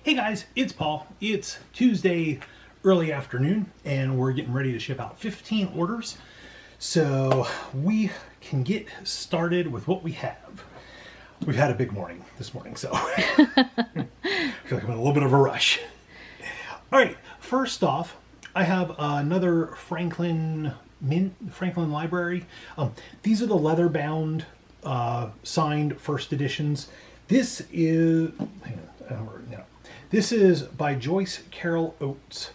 Hey guys, it's Paul. It's Tuesday early afternoon and we're getting ready to ship out 15 orders. So we can get started with what we have. We've had a big morning this morning, so I feel like I'm in a little bit of a rush. All right, first off, I have another Franklin library. These are the leather bound signed first editions. This is, this is by Joyce Carol Oates,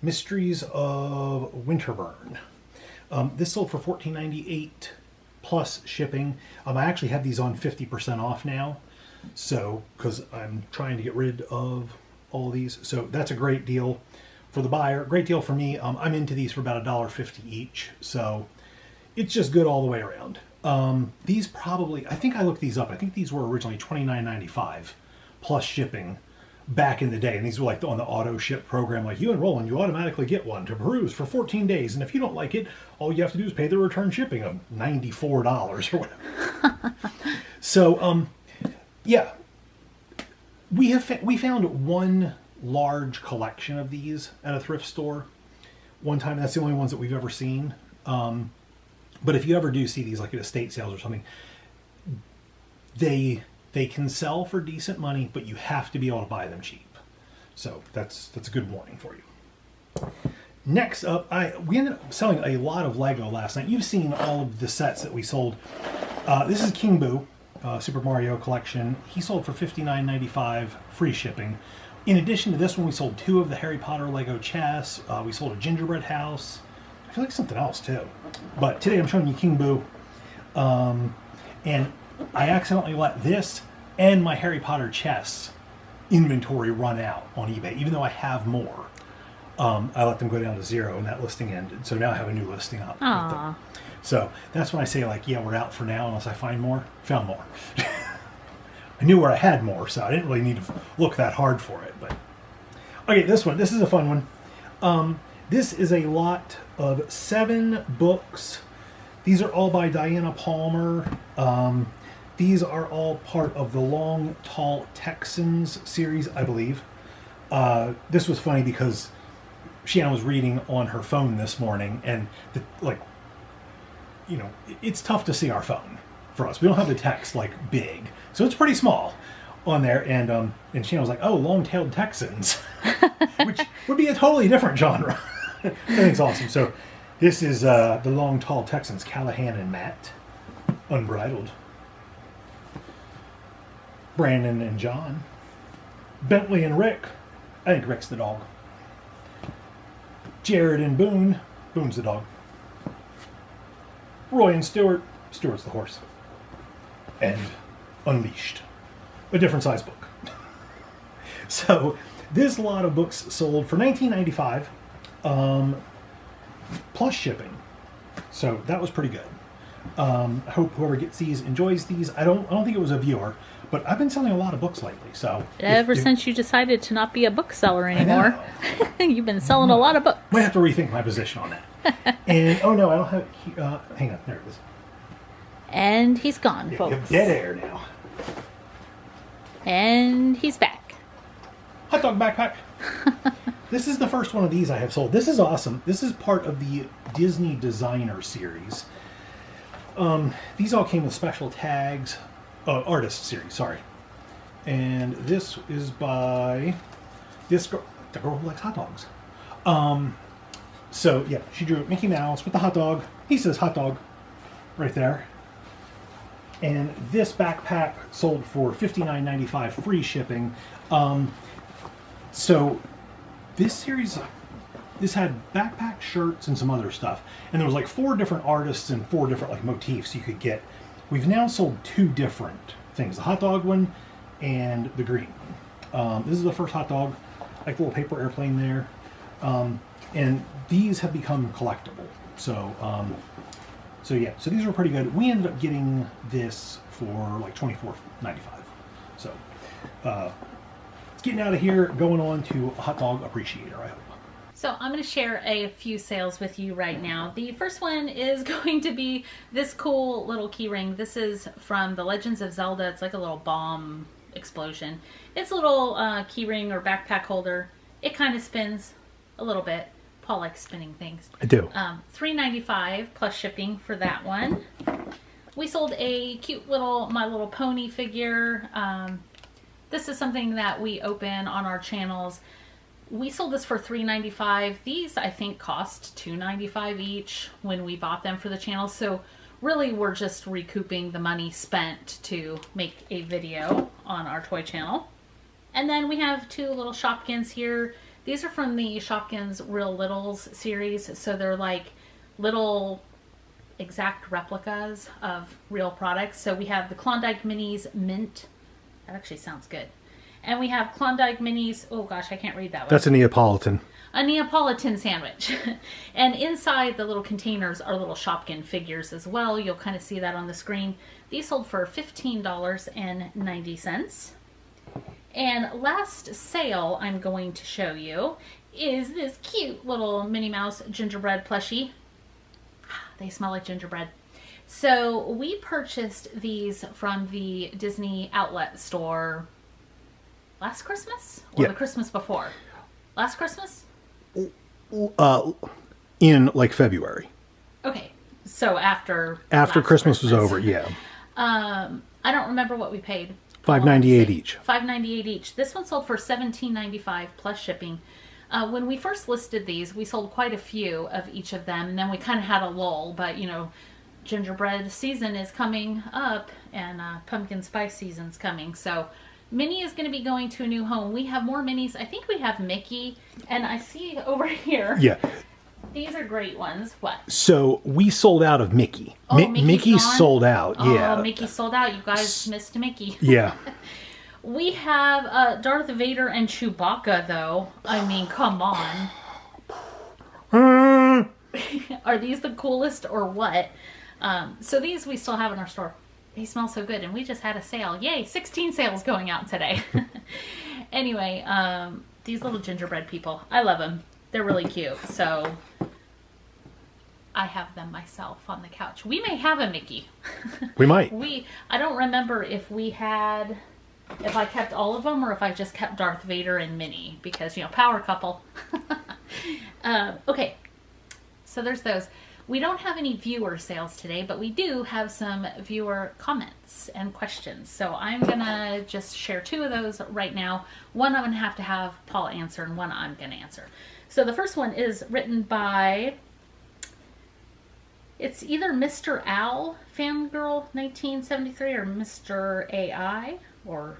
Mysteries of Winterburn. This sold for $14.98 plus shipping. I actually have these on 50% off now, so because I'm trying to get rid of all of these. So that's a great deal for the buyer, great deal for me. I'm into these for about $1.50 each, so it's just good all the way around. These probably, I think I looked these up. I think these were originally $29.95 plus shipping back in the day. And these were like on the auto ship program, like you enroll and you automatically get one to peruse for 14 days. And if you don't like it, all you have to do is pay the return shipping of $94 or whatever. So, yeah, we found one large collection of these at a thrift store one time. That's the only ones that we've ever seen. But if you ever do see these like at estate sales or something, they can sell for decent money, but you have to be able to buy them cheap. So that's a good warning for you. Next up, we ended up selling a lot of Lego last night. You've seen all of the sets that we sold. This is King Boo, Super Mario Collection. He sold for $59.95 free shipping. In addition to this one, we sold 2 of the Harry Potter Lego chests. We sold a gingerbread house. I feel like something else too. But today I'm showing you King Boo. And I accidentally let this and my Harry Potter chests inventory run out on eBay, even though I have more. I let them go down to 0 and that listing ended. So now I have a new listing up. Aww. So that's when I say like, yeah, we're out for now unless I find more. Found more. I knew where I had more, so I didn't really need to look that hard for it. But okay, this is a fun one. This is a lot of 7 books. These are all by Diana Palmer. These are all part of the Long Tall Texans series, I believe. This was funny because Shannon was reading on her phone this morning, and it's tough to see our phone for us. We don't have the text like big, so it's pretty small on there. And Shannon was like, "Oh, Long-Tailed Texans," which would be a totally different genre. I think it's awesome. So this is the Long Tall Texans, Callahan and Matt, Unbridled. Brandon and John. Bentley and Rick. I think Rick's the dog. Jared and Boone. Boone's the dog. Roy and Stuart. Stuart's the horse. And Unleashed. A different size book. So this lot of books sold for $19.95 plus shipping. So that was pretty good. I hope whoever gets these enjoys these. I don't think it was a viewer, but I've been selling a lot of books lately. So ever since you decided to not be a bookseller anymore, you've been selling a lot of books. Might have to rethink my position on that. And oh no, I don't have. Hang on, there it is. And he's gone, Yeah, folks. you have dead air now. And he's back. Hot dog backpack. This is the first one of these I have sold. This is awesome. This is part of the Disney Designer series. These all came with special tags. Artist series, sorry. And this is by this girl, the girl who likes hot dogs. So yeah, she drew Mickey Mouse with the hot dog. He says hot dog right there. And this backpack sold for $59.95 free shipping. So this series, this had backpack, shirts, and some other stuff. And there was like 4 different artists and 4 different like motifs you could get. We've now sold 2 different things, the hot dog one and the green one. This is the first hot dog, like the little paper airplane there. And these have become collectible. So yeah, so these were pretty good. We ended up getting this for like $24.95. So it's getting out of here, going on to a hot dog appreciator, I hope. So I'm going to share a few sales with you right now. The first one is going to be this cool little key ring. This is from the Legends of Zelda. It's like a little bomb explosion. It's a little key ring or backpack holder. It kind of spins a little bit. Paul likes spinning things. I do. $3.95 plus shipping for that one. We sold a cute little My Little Pony figure. This is something that we open on our channels. We sold this for $3.95. These, I think, cost $2.95 each when we bought them for the channel. So really, we're just recouping the money spent to make a video on our toy channel. And then we have two little Shopkins here. These are from the Shopkins Real Littles series. So they're like little exact replicas of real products. So we have the Klondike Minis Mint. That actually sounds good. And we have Klondike Minis. Oh gosh, I can't read that one. That's a Neapolitan. A Neapolitan sandwich. And inside the little containers are little Shopkin figures as well. You'll kind of see that on the screen. These sold for $15.90. And last sale I'm going to show you is this cute little Minnie Mouse gingerbread plushie. They smell like gingerbread. So we purchased these from the Disney outlet store last Christmas? Or the Christmas before? Last Christmas? In like February. Okay. So after Christmas was over, yeah. I don't remember what we paid. $5.98 each. $5.98 each. This one sold for $17.95 plus shipping. When we first listed these, we sold quite a few of each of them, and then we kind of had a lull, but you know, gingerbread season is coming up, and pumpkin spice season's coming, so Minnie is going to be going to a new home. We have more Minnies. I think we have Mickey, and I see over here. Yeah. These are great ones. What? So we sold out of Mickey. Oh, Mickey sold out. Yeah. Oh, Mickey sold out. You guys missed Mickey. Yeah. We have Darth Vader and Chewbacca, though. I mean, come on. Are these the coolest or what? So these we still have in our store. They smell so good, and we just had a sale. Yay, 16 sales going out today. Anyway, these little gingerbread people, I love them. They're really cute, so I have them myself on the couch. We may have a Mickey. We might. I don't remember if I kept all of them or if I just kept Darth Vader and Minnie, because, you know, power couple. Okay, so there's those. We don't have any viewer sales today, but we do have some viewer comments and questions. So I'm going to just share two of those right now. One I'm going to have Paul answer, and one I'm going to answer. So the first one is written by, it's either Mr. Owl, Fangirl 1973, or Mr. AI, or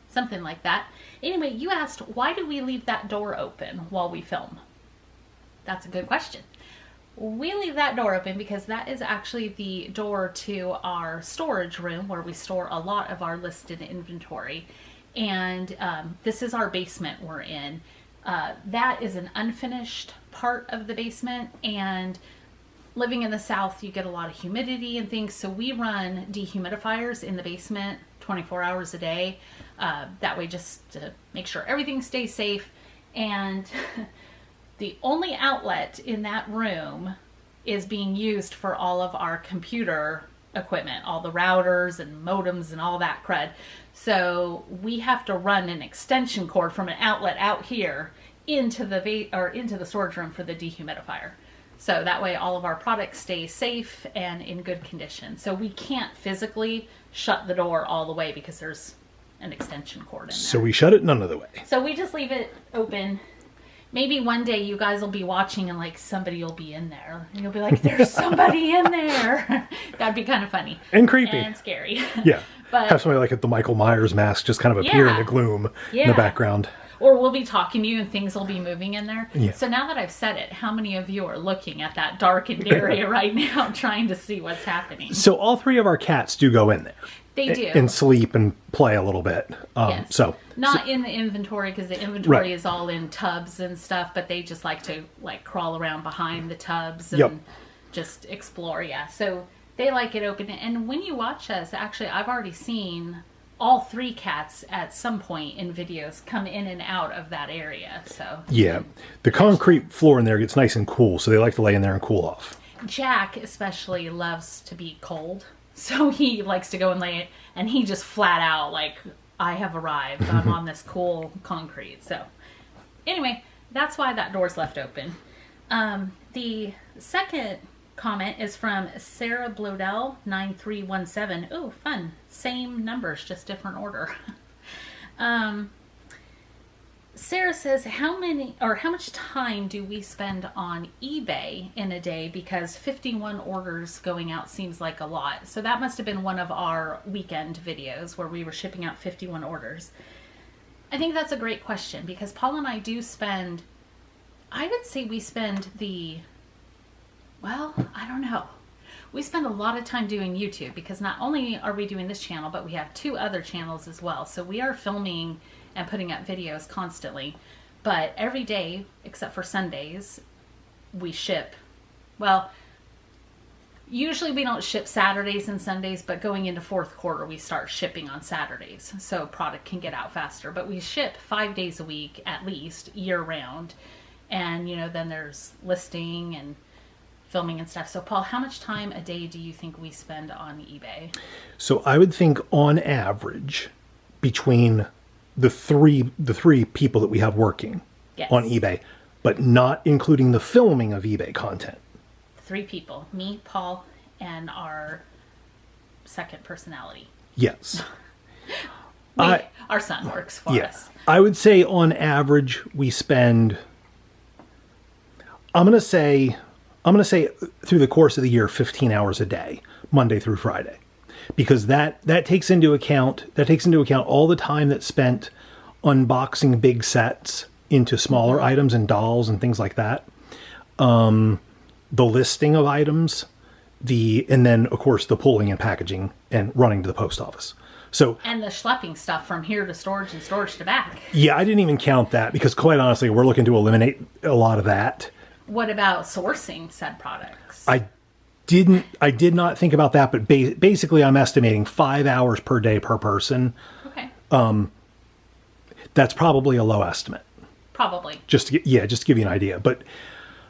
something like that. Anyway, you asked, why do we leave that door open while we film? That's a good question. We leave that door open because that is actually the door to our storage room where we store a lot of our listed inventory. And this is our basement we're in. That is an unfinished part of the basement, and living in the South, you get a lot of humidity and things. So we run dehumidifiers in the basement 24 hours a day. That way, just to make sure everything stays safe. And the only outlet in that room is being used for all of our computer equipment, all the routers and modems and all that crud. So we have to run an extension cord from an outlet out here into the storage room for the dehumidifier. So that way all of our products stay safe and in good condition. So we can't physically shut the door all the way because there's an extension cord in there. So we shut it none of the way. So we just leave it open. Maybe one day you guys will be watching and like somebody will be in there. And you'll be like, there's somebody in there. That'd be kind of funny. And creepy. And scary. Yeah. But have somebody like at the Michael Myers mask just kind of appear in the gloom in the background. Or we'll be talking to you and things will be moving in there. Yeah. So now that I've said it, how many of you are looking at that darkened area right now trying to see what's happening? So all three of our cats do go in there. They do. And sleep and play a little bit. Yes. Not in the inventory, because the inventory is all in tubs and stuff, but they just like to crawl around behind the tubs and just explore. Yeah. So they like it open. And when you watch us, actually, I've already seen all three cats at some point in videos come in and out of that area. So yeah, the concrete floor in there gets nice and cool, so they like to lay in there and cool off. Jack especially loves to be cold, so he likes to go and lay it, and he just flat out I have arrived. I'm on this cool concrete. So anyway, that's why that door's left open. The second comment is from Sarah Blodell 9317. Oh, fun. Same numbers, just different order. Sarah says, how much time do we spend on eBay in a day? Because 51 orders going out seems like a lot. So that must have been one of our weekend videos where we were shipping out 51 orders. I think that's a great question because Paul and I do spend, I would say we spend I don't know. We spend a lot of time doing YouTube because not only are we doing this channel, but we have 2 other channels as well. So we are filming and putting up videos constantly. But every day, except for Sundays, we ship. Well, usually we don't ship Saturdays and Sundays, but going into 4th quarter, we start shipping on Saturdays. So product can get out faster. But we ship 5 days a week, at least, year round. And, then there's listing and filming and stuff. So Paul, how much time a day do you think we spend on eBay? So I would think on average between the three people that we have working on eBay, but not including the filming of eBay content. 3 people, me, Paul, and our second personality. Yes. Our son works for us. I would say on average we spend, I'm going to say through the course of the year, 15 hours a day, Monday through Friday, because that takes into account all the time that's spent unboxing big sets into smaller items and dolls and things like that. The listing of items, and then of course the pulling and packaging and running to the post office. And the schlepping stuff from here to storage and storage to back. Yeah, I didn't even count that because quite honestly, we're looking to eliminate a lot of that. What about sourcing said products? I did not think about that, but basically I'm estimating 5 hours per day per person. Okay. That's probably a low estimate. Probably. Just to give you an idea. But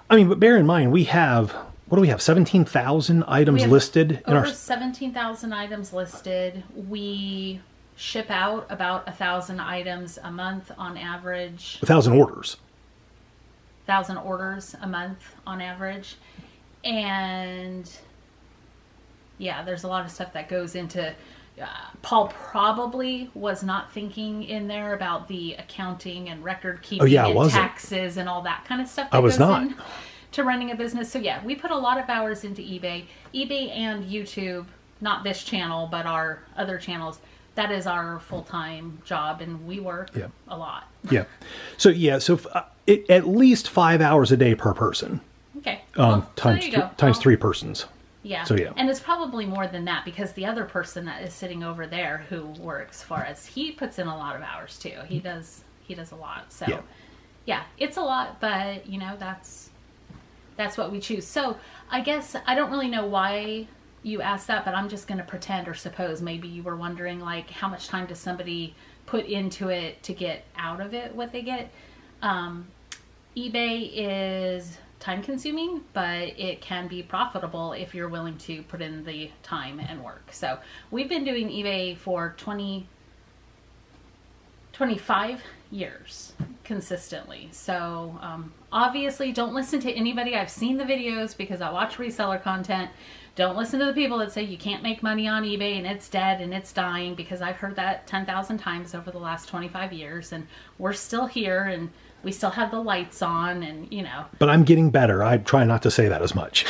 bear in mind, we have, 17,000 items listed? Over 17,000 items listed. We ship out about 1,000 items a month on average. 1,000 orders. 1,000 orders a month on average. And yeah, there's a lot of stuff that goes into, Paul probably was not thinking in there about the accounting and record keeping and taxes and all that kind of stuff that goes in to running a business. So yeah, we put a lot of hours into eBay and YouTube, not this channel, but our other channels. That is our full-time job, and we work a lot. Yeah. So at least 5 hours a day per person. Okay. Times 3 persons. Yeah. So yeah. And it's probably more than that because the other person that is sitting over there who works for us, he puts in a lot of hours too. He does a lot. So yeah, it's a lot, but that's what we choose. So I guess I don't really know why you asked that, but I'm just going to pretend or suppose maybe you were wondering like how much time does somebody put into it to get out of it what they get. eBay is time consuming, but it can be profitable if you're willing to put in the time and work. So we've been doing eBay for 25 years consistently. So obviously don't listen to anybody. I've seen the videos because I watch reseller content. Don't listen to the people that say you can't make money on eBay and it's dead and it's dying, because I've heard that 10,000 times over the last 25 years and we're still here and we still have the lights on and But I'm getting better. I try not to say that as much.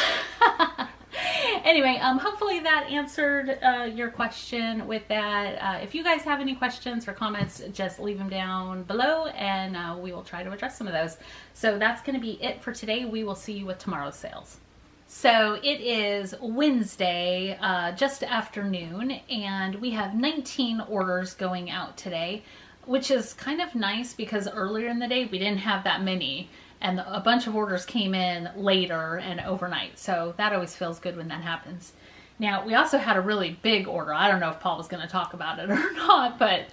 Anyway, hopefully that answered your question with that. If you guys have any questions or comments, just leave them down below and we will try to address some of those. So that's going to be it for today. We will see you with tomorrow's sales. So it is Wednesday, just afternoon, and we have 19 orders going out today, which is kind of nice because earlier in the day we didn't have that many. And a bunch of orders came in later and overnight. So that always feels good when that happens. Now, we also had a really big order. I don't know if Paul was going to talk about it or not, but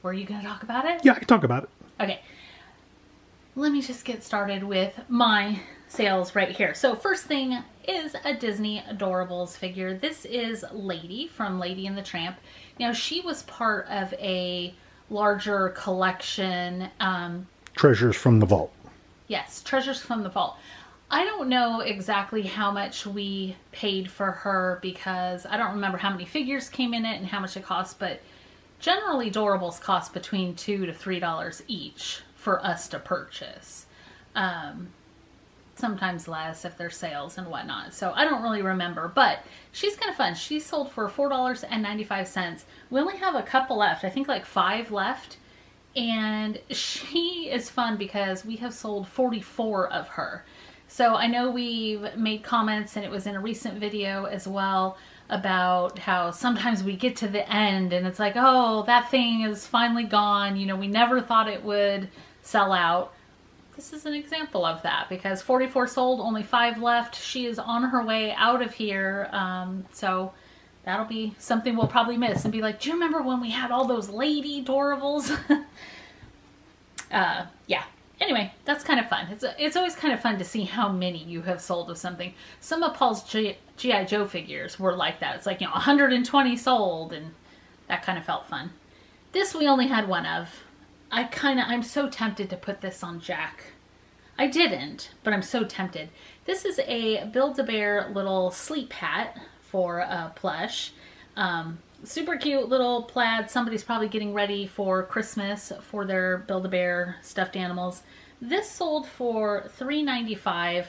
were you going to talk about it? Yeah, I can talk about it. Okay. Let me just get started with my sales right here. So first thing, is a Disney Adorables figure. This is Lady from Lady and the Tramp. Now, she was part of a larger collection. Treasures from the Vault. Yes, Treasures from the Vault. I don't know exactly how much we paid for her because I don't remember how many figures came in it and how much it cost, but generally Adorables cost between $2 to $3 each for us to purchase. Sometimes less if there's sales and whatnot. So I don't really remember, but she's kind of fun. She sold for $4.95. We only have a couple left. I think like 5 left. And she is fun because we have sold 44 of her. So I know we've made comments, and it was in a recent video as well, about how sometimes we get to the end and it's like, oh, that thing is finally gone. You know, we never thought it would sell out. This is an example of that because 44 sold, only 5 left. She is on her way out of here. So that'll be something we'll probably miss and be like, do you remember when we had all those Lady Adorables? Yeah. Anyway, that's kind of fun. It's always kind of fun to see how many you have sold of something. Some of Paul's G.I. Joe figures were like that. It's like, 120 sold, and that kind of felt fun. This we only had 1 of. I'm so tempted to put this on Jack. I didn't, but I'm so tempted. This is a Build-A-Bear little sleep hat for a plush. Super cute little plaid. Somebody's probably getting ready for Christmas for their Build-A-Bear stuffed animals. This sold for $3.95.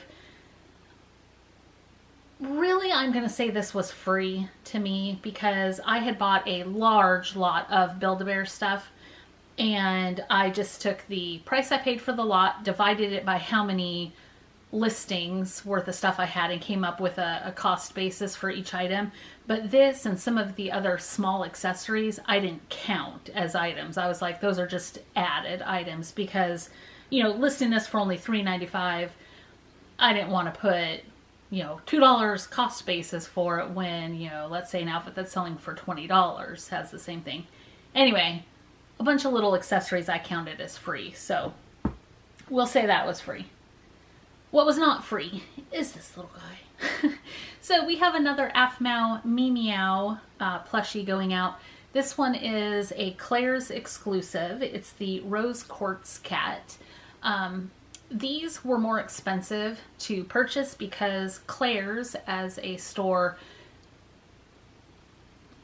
Really, I'm going to say this was free to me because I had bought a large lot of Build-A-Bear stuff, and I just took the price I paid for the lot, divided it by how many listings worth of stuff I had, and came up with a cost basis for each item. But this and some of the other small accessories I didn't count as items. I was like, those are just added items because, listing this for only $3.95, I didn't want to put, $2 cost basis for it when, let's say an outfit that's selling for $20 has the same thing. Anyway, a bunch of little accessories I counted as free, so we'll say that was free. What was not free is this little guy. So we have another Aphmau Meow plushie going out. This one is a Claire's exclusive. It's the Rose Quartz cat. These were more expensive to purchase because Claire's as a store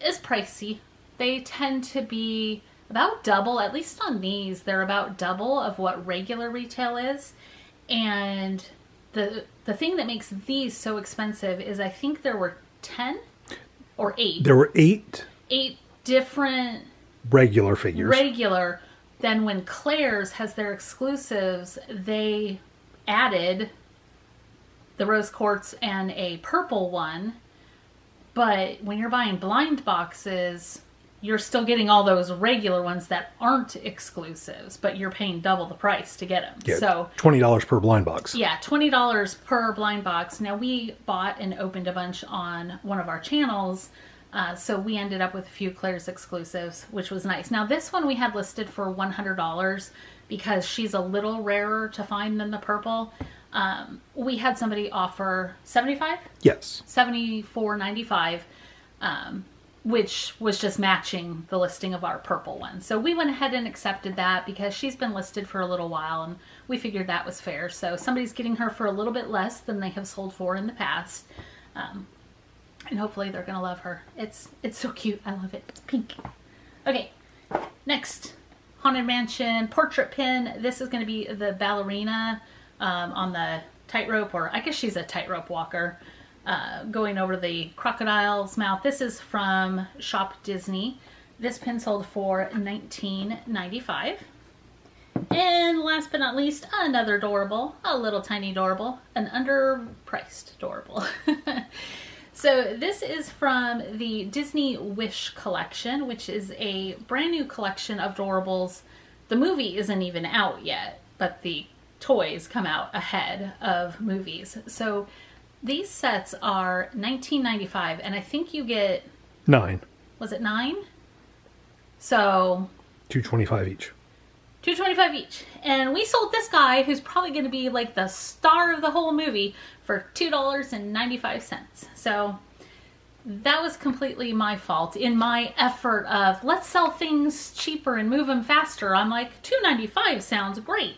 is pricey. They tend to be about double, at least on these, they're about double of what regular retail is. And the thing that makes these so expensive is I think there were 10 or 8. There were 8. 8 different regular figures. Then when Claire's has their exclusives, they added the Rose Quartz and a purple one. But when you're buying blind boxes, you're still getting all those regular ones that aren't exclusives, but you're paying double the price to get them. Yeah, so $20 per blind box. Yeah, $20 per blind box. Now, we bought and opened a bunch on one of our channels, so we ended up with a few Claire's exclusives, which was nice. Now, this one we had listed for $100 because she's a little rarer to find than the purple. We had somebody offer $75? Yes. $74.95. Which was just matching the listing of our purple one. So we went ahead and accepted that because she's been listed for a little while and we figured that was fair. So somebody's getting her for a little bit less than they have sold for in the past. And hopefully they're going to love her. It's so cute. I love it. It's pink. Okay, next. Haunted Mansion portrait pin. This is going to be the ballerina on the tightrope, or I guess she's a tightrope walker. Going over the crocodile's mouth. This is from Shop Disney. This pin sold for $19.95. And last but not least, another adorable, a little tiny adorable, an underpriced adorable. So this is from the Disney Wish collection, which is a brand new collection of adorables. The movie isn't even out yet, but the toys come out ahead of movies. So these sets are $19.95, and I think you get 9. Was it 9? So $2.25 each. $2.25 each. And we sold this guy, who's probably going to be like the star of the whole movie, for $2.95. So that was completely my fault. In my effort of, let's sell things cheaper and move them faster, I'm like, $2.95 sounds great.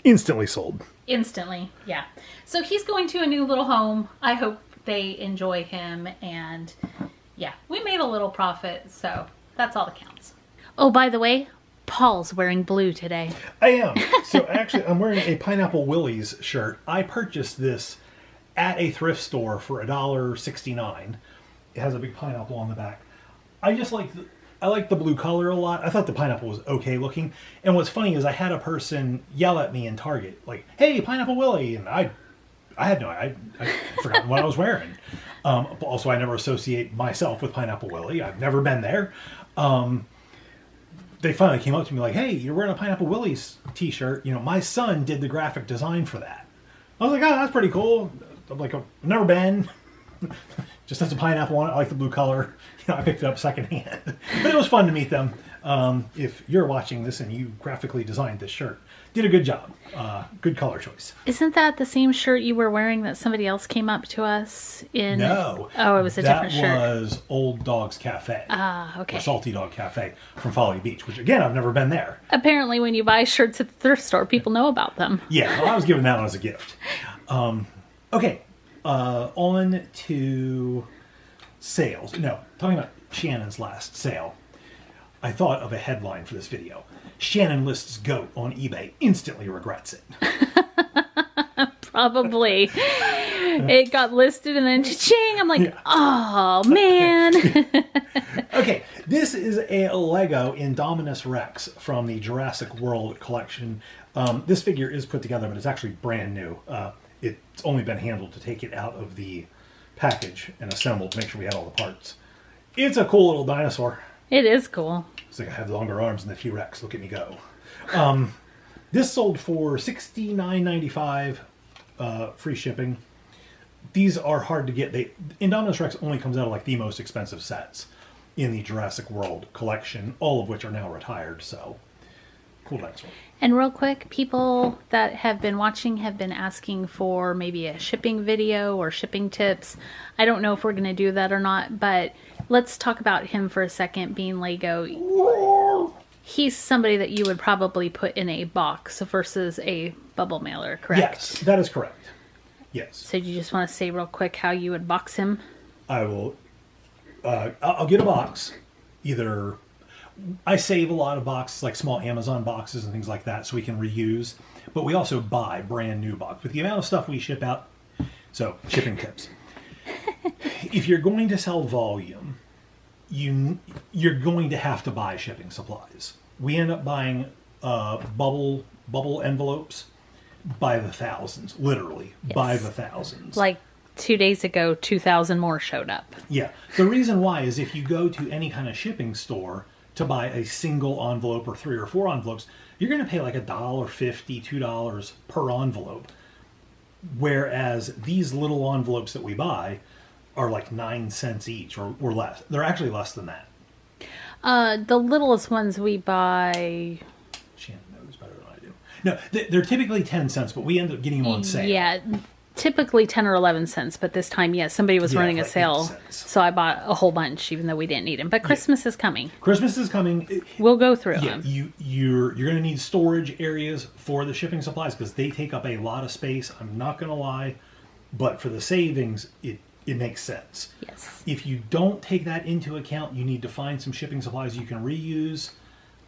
Instantly sold. Instantly, yeah. So he's going to a new little home. I hope they enjoy him. And yeah, we made a little profit. So that's all that counts. Oh, by the way, Paul's wearing blue today. I am. So actually, I'm wearing a Pineapple Willie's shirt. I purchased this at a thrift store for $1.69. It has a big pineapple on the back. I like the blue color a lot. I thought the pineapple was okay looking. And what's funny is I had a person yell at me in Target, like, "Hey, Pineapple Willie," and I forgot what I was wearing. Also, I never associate myself with Pineapple Willie. I've never been there. They finally came up to me like, "Hey, you're wearing a Pineapple Willie's t-shirt. My son did the graphic design for that." I was like, "Oh, that's pretty cool." I'm like, "I've never been." Just has a pineapple on it. I like the blue color. I picked it up secondhand. But it was fun to meet them. If you're watching this and you graphically designed this shirt, did a good job. Good color choice. Isn't that the same shirt you were wearing that somebody else came up to us in? No. Oh, it was a different shirt. That was Old Dog's Cafe. Ah, okay. Or Salty Dog Cafe from Folly Beach, which again, I've never been there. Apparently, when you buy shirts at the thrift store, people know about them. Yeah, well, I was given that one as a gift. Okay. On to sales. No, talking about Shannon's last sale. I thought of a headline for this video. Shannon lists goat on eBay, instantly regrets it. Probably. It got listed and then cha-ching, I'm like, oh man. Okay, this is a Lego Indominus Rex from the Jurassic World collection. This figure is put together, but it's actually brand new. It's only been handled to take it out of the package and assembled to make sure we had all the parts. It's a cool little dinosaur. It is cool. It's like I have longer arms than the T-Rex. Look at me go. This sold for $69.95, free shipping. These are hard to get. Indominus Rex only comes out of like the most expensive sets in the Jurassic World collection, all of which are now retired. So, cool dinosaur. And real quick, people that have been watching have been asking for maybe a shipping video or shipping tips. I don't know if we're going to do that or not, but let's talk about him for a second, being Lego. He's somebody that you would probably put in a box versus a bubble mailer, correct? Yes, that is correct. Yes. So do you just want to say real quick how you would box him? I will. I'll get a box. Either I save a lot of boxes, like small Amazon boxes and things like that, so we can reuse. But we also buy brand new boxes. With the amount of stuff we ship out, so shipping tips. If you're going to sell volume, you're going to have to buy shipping supplies. We end up buying bubble envelopes by the thousands, literally. Yes. By the thousands. Like 2 days ago, 2,000 more showed up. Yeah. The reason why is if you go to any kind of shipping store to buy a single envelope or 3 or 4 envelopes, you're going to pay like $1.50, $2 per envelope. Whereas these little envelopes that we buy are like 9 cents each or less. They're actually less than that. The littlest ones we buy... Shannon knows better than I do. No, they're typically 10 cents, but we end up getting them on sale. Yeah, typically 10 or 11 cents, but this time, yes, somebody was running a sale, so I bought a whole bunch, even though we didn't need them. But Christmas is coming. Christmas is coming. We'll go through them. You're going to need storage areas for the shipping supplies because they take up a lot of space. I'm not going to lie, but for the savings, it makes sense. Yes. If you don't take that into account, you need to find some shipping supplies you can reuse,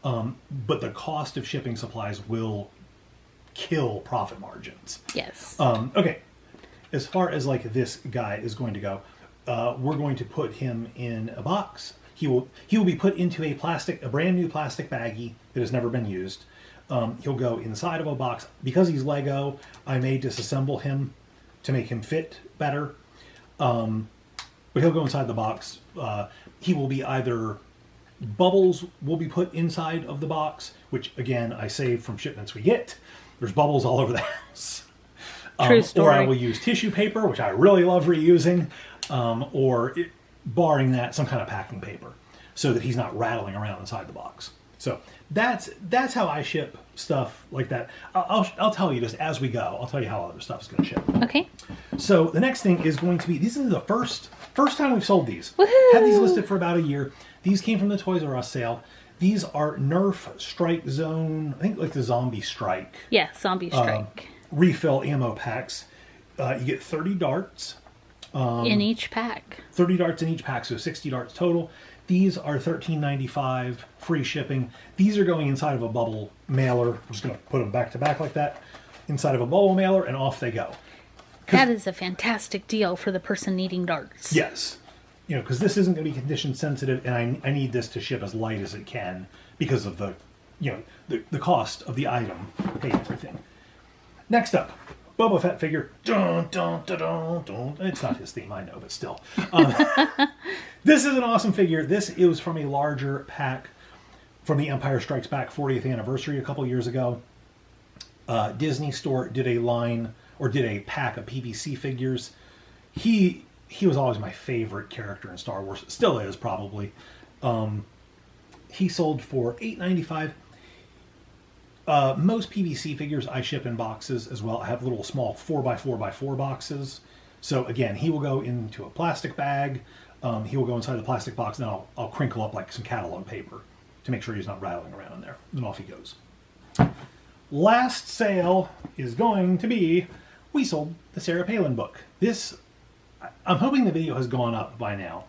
but the cost of shipping supplies will kill profit margins. Yes. Okay. As far as like this guy is going to go, we're going to put him in a box. He will be put into a brand new plastic baggie that has never been used. He'll go inside of a box. Because he's Lego, I may disassemble him to make him fit better. But he'll go inside the box. He will be either bubbles will be put inside of the box, which again I save from shipments we get. There's bubbles all over the house. True story. Or I will use tissue paper, which I really love reusing, barring that, some kind of packing paper, so that he's not rattling around inside the box. So that's how I ship stuff like that. I'll tell you just as we go. I'll tell you how other stuff is going to ship. Okay. So the next thing is going to be, this is the first time we've sold these. Woohoo! Had these listed for about a year. These came from the Toys R Us sale. These are Nerf Strike Zone, I think like the Zombie Strike. Yeah, Zombie Strike. Refill ammo packs. You get 30 darts. In each pack. 30 darts in each pack, so 60 darts total. These are $13.95, free shipping. These are going inside of a bubble mailer. I'm just going to put them back to back like that. Inside of a bubble mailer, and off they go. That is a fantastic deal for the person needing darts. Yes. You know, because this isn't going to be condition sensitive, and I need this to ship as light as it can because of the, you know, the cost of the item, pay everything. Next up, Boba Fett figure. Dun, dun, dun, dun, dun. It's not his theme, I know, but still. This is an awesome figure. It was from a larger pack from the Empire Strikes Back 40th anniversary a couple years ago. Disney Store did a line, or did a pack of PVC figures. He was always my favorite character in Star Wars. Still is, probably. He sold for $8.95. Most PVC figures I ship in boxes as well. I have little small 4x4x4 boxes. So again, he will go into a plastic bag. He will go inside the plastic box, and then I'll crinkle up like some catalog paper to make sure he's not rattling around in there. Then off he goes. Last sale is going to be, we sold the Sarah Palin book. This, I'm hoping the video has gone up by now,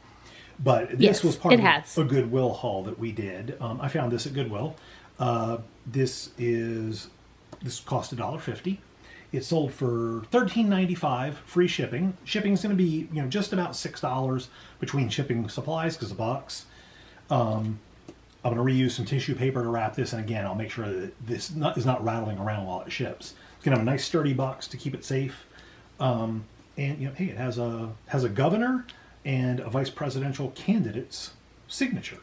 but this Yes, was part it of has. a Goodwill haul that we did. I found this at Goodwill. This cost $1.50. It sold for $13.95, free shipping. Shipping is going to be, you know, just about $6 between shipping supplies because the box. I'm going to reuse some tissue paper to wrap this, and again, I'll make sure that this is not rattling around while it ships. It's going to have a nice sturdy box to keep it safe. And you know, hey, it has a governor and a vice presidential candidate's signature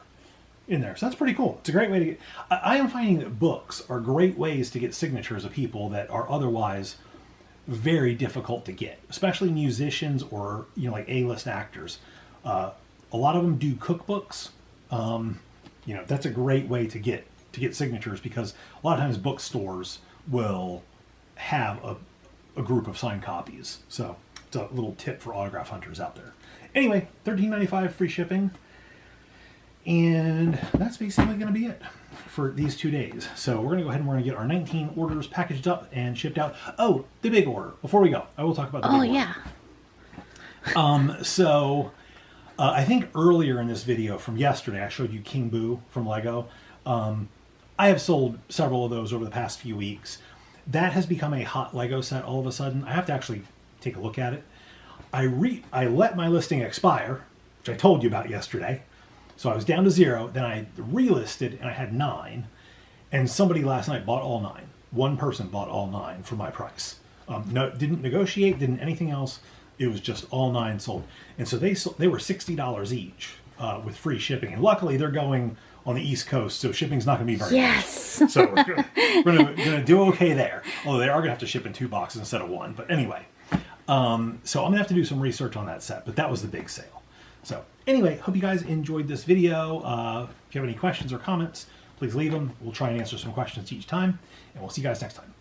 in there, so that's pretty cool. It's a great way to get. I am finding that books are great ways to get signatures of people that are otherwise very difficult to get, especially musicians or, you know, like A-list actors. A lot of them do cookbooks. You know, that's a great way to get signatures, because a lot of times bookstores will have a group of signed copies. So it's a little tip for autograph hunters out there. Anyway, $13.95 free shipping. And that's basically going to be it for these 2 days. So we're going to go ahead and we're going to get our 19 orders packaged up and shipped out. Oh, the big order. Before we go, I will talk about the big order. Oh, yeah. I think earlier in this video from yesterday, I showed you King Boo from Lego. I have sold several of those over the past few weeks. That has become a hot Lego set all of a sudden. I have to actually take a look at it. I let my listing expire, which I told you about yesterday. So I was down to 0. Then I relisted, and I had 9. And somebody last night bought all 9. One person bought all 9 for my price. No, didn't negotiate, didn't anything else. It was just all 9 sold. And so they were $60 each with free shipping. And luckily, they're going on the East Coast, so shipping's not going to be very Yes. much. So we're going to do okay there. Although they are going to have to ship in 2 boxes instead of 1. But anyway, so I'm going to have to do some research on that set. But that was the big sale. So anyway, hope you guys enjoyed this video. If you have any questions or comments, please leave them. We'll try and answer some questions each time. And we'll see you guys next time.